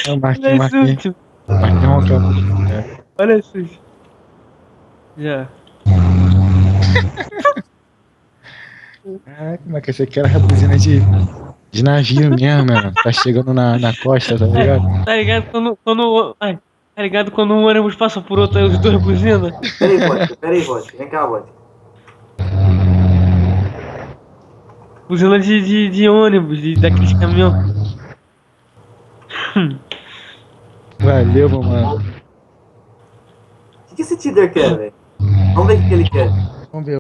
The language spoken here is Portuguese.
Eu marquei, Olha marquei. isso, Marquei roncar um pouquinho, né? olha isso. Já. Caraca, mas que essa aqui era a buzina de navio mesmo, mano. Tá chegando na costa, tá Ai, ligado? tá ligado ai, tá ligado quando um ônibus passa por outro, aí os dois buzinam? Pera aí, vodka. Vem cá, vodka. Buzina de ônibus, daqueles caminhão. Valeu, meu mano. O que esse Tinder quer, velho? Vamos ver o que ele quer. Vamos ver.